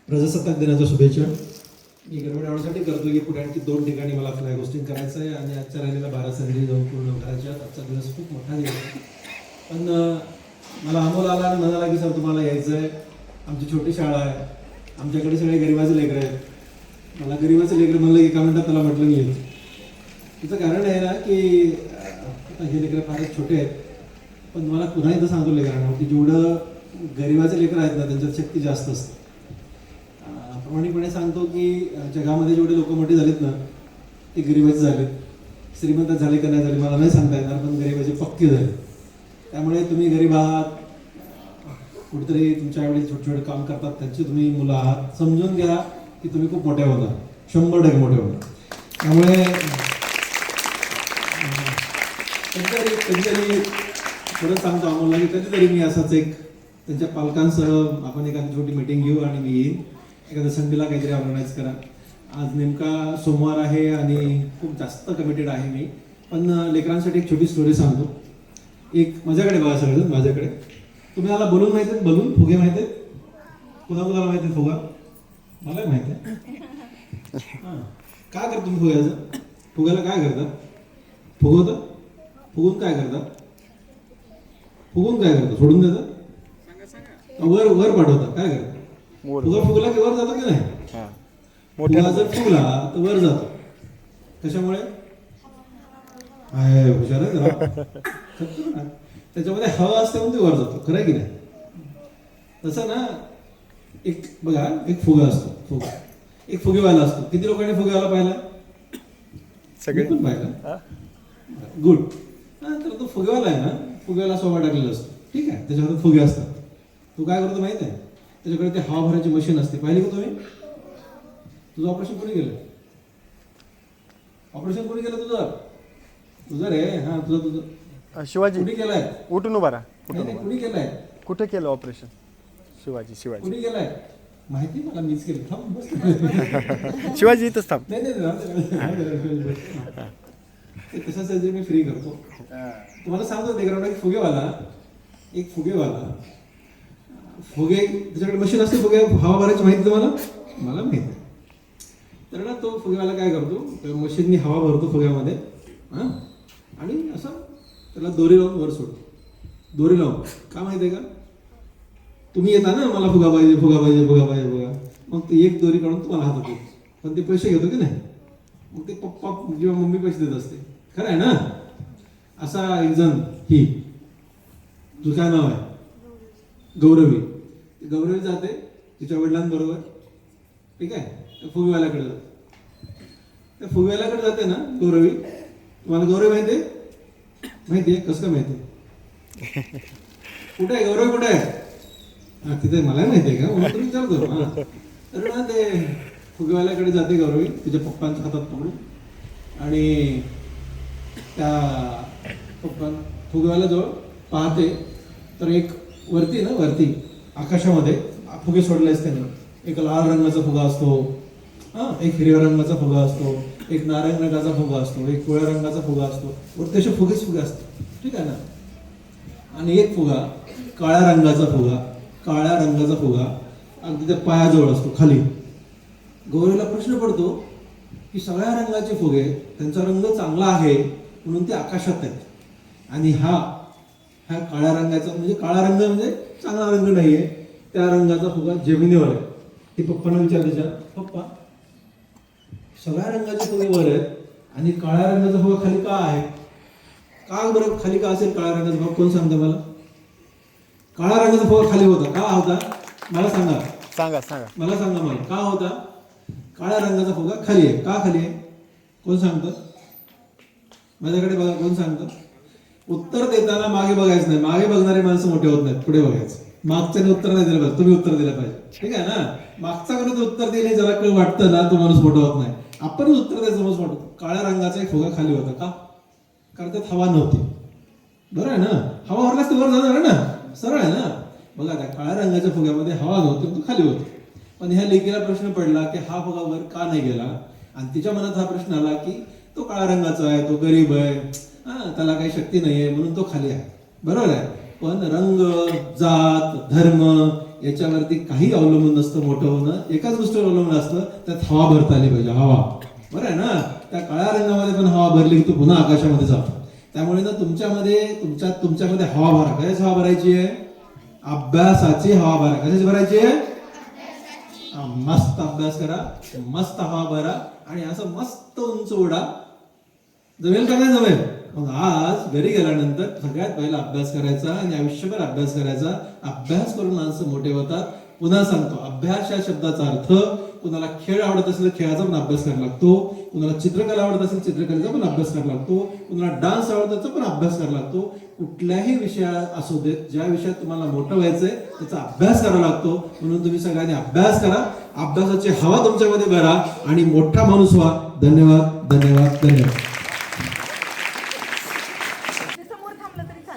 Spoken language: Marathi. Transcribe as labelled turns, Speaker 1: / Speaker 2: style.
Speaker 1: प्रजासत्ताक दिनाच्या शुभेच्छा. मी गरबड एवढ्यासाठी करतो की पुढे आणखी 2 ठिकाणी मला फ्लॅग होस्टिंग करायचं आहे आणि आजच्या राहिलेल्या 12 संधी जाऊन पूर्ण करायच्या. आजचा दिवस खूप मोठा दिवस आहे. पण मला अमोल आला आणि म्हणाला की सर तुम्हाला यायचं आहे, आमची छोटी शाळा आहे, आमच्याकडे सगळे गरिबाचे लेकरं आहेत. मला गरिबाचे लेकरं म्हणलं की 1 मिनिटात त्याला म्हटलं मी येतो. तिचं कारण आहे ना की हे लेकरं फारच छोटे आहेत, पण मला पुन्हा एकदा सांगतो लेकरांना की जेवढं गरिबाचे लेकरं आहेत ना त्यांच्यात शक्ती जास्त असते. प्रामाणिकपणे सांगतो की जगामध्ये जेवढे लोक मोठी झालेत ना ते गरिबाचे झालेत. श्रीमंत झाले का नाही झाले मला नाही सांगता येणार, पण गरिबाचे पक्के झाले. त्यामुळे तुम्ही गरीब आहात, कुठेतरी तुमच्या वेळी छोटे छोटे काम करतात त्यांची तुम्ही मुलं आहात, समजून घ्या की तुम्ही खूप मोठे होणार, 100% मोठे होणार. त्यामुळे कधीतरी थोडं सांगतो आम्हाला की कधीतरी मी असाच एक त्यांच्या पालकांसह आपण एखादी छोटी मीटिंग घेऊ आणि मी येईन. एखाद्या संडेला काहीतरी ऑर्गनाईज करा. आज नेमका सोमवार आहे आणि खूप जास्त कमिटेड आहे मी, पण लेकरांसाठी एक छोटी स्टोरी सांगतो. एक माझ्याकडे बघा सगळं, माझ्याकडे तुम्हाला बलून माहिती आहेत, बलून फुगे माहिती आहेत, कुणाला माहिती आहेत फुगा? मला माहिती आहे. हां, काय करतो तुम्ही फुग्याचं? फुग्याला काय करता? फुगवता? फुगून काय करता? फुगून काय करता? सोडून देता? वर वर पाठवता? काय करता? फुगा फुगला की वर जातो की नाही? फुगा जर फुगला तर वर जातो. कशामुळे? आहे हुशार आहे जरा. त्याच्यामध्ये हवा असते म्हणून ते वर जातो. खरं आहे की नाही? तसं ना एक बघा, एक फुगा असतो, फुगा एक फुगेवाला असतो. किती लोकांनी फुगेवाला पाहिला? सगळे पण पाहिला. गुड. तर तो फुगेवाला आहे ना, फुगेवाला सोबा टाकलेला असतो. ठीक आहे, त्याच्यावर फुगे असतात. तू काय करतो माहित आहे? त्याच्याकडे ते हवा भरायची मशीन असते. पाहिली का तुम्ही? तुझं ऑपरेशन कोणी केलं? ऑपरेशन कोणी केलं तुझं? तुझं रे. हा तुझं
Speaker 2: शिवाजी.
Speaker 1: कुणी केलंय?
Speaker 2: उठून उभा राहा.
Speaker 1: कुणी केलंय?
Speaker 2: कुठे केलं ऑपरेशन? शिवाजी.
Speaker 1: कुणी केलंय? माहिती मला, मीच केलं. थांब बस.
Speaker 2: शिवाजी इथंच थांब.
Speaker 1: नाही तसं सर्जरी मी फ्री करतो. तुम्हाला सांगतो लेकरांना एक फुगेवाला फुगे त्याच्याकडे मशीन असते, फुगे हवा भरायची माहिती तुम्हाला? मला माहिती आहे. तर ना तो फुगेवाला काय करतो, मशीननी हवा भरतो फुग्यामध्ये हां, आणि असं त्याला दोरी लावून वर सोडतो. दोरी लावून का माहिती आहे का? तुम्ही येता ना मला फुगा पाहिजे फुगा पाहिजे फुगा पाहिजे फुगा, मग ते एक दोरी काढून तुम्हाला हातात देतो. पण ते पैसे घेतो की नाही? मग ते पप्पा किंवा मम्मी पैसे देत असते. खरं आहे ना? असा एक जण ही, तुझं काय नाव आहे? गौरवी. गौरवी जाते तिच्या वडिलांबरोबर. ठीक आहे, त्या फुगेवाल्याकडे जाते. त्या फुगेवाल्याकडे जाते ना गौरवी. तुम्हाला गौरवी माहिती आहे? माहिती आहे? कसं काय माहिती आहे? कुठे आहे गौरवी? कुठे आहे? हा तिथे मला माहिती आहे का? म्हणून तुम्ही विचारतो. हां, तर ना ते फुगेवाल्याकडे जाते गौरवी तिच्या पप्पांच्या हातात पकडून, आणि त्या फुगेवाल्या जवळ पाहते तर एक वरती ना, वरती आकाशामध्ये फुगे सोडले असते ना. एक लाल रंगाचा फुगा असतो, हां, एक हिरव्या रंगाचा फुगा असतो, एक नारंग रंगाचा फुगा असतो, एक पिवळ्या रंगाचा फुगा असतो. वरती असे फुगे असतात. ठीक आहे ना? आणि एक फुगा काळ्या रंगाचा फुगा अगदी त्या पायाजवळ असतो खाली. गौरीला प्रश्न पडतो की सगळ्या रंगाचे फुगे त्यांचा रंग चांगला आहे म्हणून ते आकाशात आहेत, आणि हा काळ्या रंगाचा, म्हणजे काळा रंग म्हणजे चांगला रंग नाहीये, त्या रंगाचा फुगा जमिनीवर आहे. ती पप्पांना विचारते, पप्पा सगळ्या रंगाचे फुगे वर आहेत आणि काळ्या रंगाचा फुगा खाली का आहे? का बरं खाली का असेल काळ्या रंगाचा फुगा? कोण सांगतं मला? काळा रंगाचा फुगा खाली होता का होता? मला सांगा. मला सांगा मला का होता काळ्या रंगाचा फुगा खाली आहे? का खाली आहे? कोण सांगतं? माझ्याकडे बघा, कोण सांगतं? उत्तर देताना मागे बघायचं नाही. मागे बघणारे माणसं मोठे होत नाहीत, पुढे बघायचं. मागच्याने उत्तर नाही दिलं पाहिजे, तुम्ही उत्तर दिलं पाहिजे. ठीक आहे ना? मागचा कोणी उत्तर दिले जरा कळ वाटतं ना, तो माणूस मोठा होत नाही. आपण उत्तर द्यायचं माणूस मोठं. काळ्या रंगाचा एक फुगा खाली होता का? कारण त्यात हवा नव्हती. बरं आहे ना? हवा भरलाच ते वर जाणार आहे ना, सरळ आहे ना? बघा त्या काळ्या रंगाच्या फुग्यामध्ये हवा नव्हती, तो खाली होती. पण ह्या लेकीला प्रश्न पडला की हा फुगा वर का नाही गेला, आणि तिच्या मनात हा प्रश्न आला की तो काळ्या रंगाचा आहे, तो गरीब आहे, त्याला काही शक्ती नाही आहे म्हणून तो खाली आहे. बरोबर आहे. पण रंग, जात, धर्म याच्यावरती काही अवलंबून नसतं मोठं होणं. एकाच गोष्टीवर अवलंबून असतं, त्यात हवा भरता आली पाहिजे. हवा बरं आहे ना. त्या काळ्या रंगामध्ये पण हवा भरली की तो पुन्हा आकाशामध्ये जातो. त्यामुळे ना तुमच्यामध्ये हवा भरा. कशाची हवा भरायची आहे? अभ्यासाची हवा भरा. कशाची भरायची आहे? मस्त अभ्यास करा, मस्त हवा भरा आणि असं मस्त उंच उडा. जमेल का नाही जमेल? मग आज घरी गेल्यानंतर सगळ्यात पहिला अभ्यास करायचा आणि आयुष्यभर अभ्यास करायचा. अभ्यास करून माणसं मोठे होतात. पुन्हा सांगतो, अभ्यास या शब्दाचा अर्थ, कुणाला खेळ आवडत असेल तर खेळाचा पण अभ्यास करायला लागतो, कुणाला चित्रकला आवडत असेल चित्रकलेचा पण अभ्यास करायला लागतो, कुणाला डान्स आवडत त्याचा पण अभ्यास करायला लागतो. कुठल्याही विषयात असू देत, ज्या विषयात तुम्हाला मोठं व्हायचंय त्याचा अभ्यास करावा लागतो. म्हणून तुम्ही सगळ्यांनी अभ्यास करा, अभ्यासाची हवा तुमच्यामध्ये भरा आणि मोठा माणूस व्हा. धन्यवाद, धन्यवाद, धन्यवाद.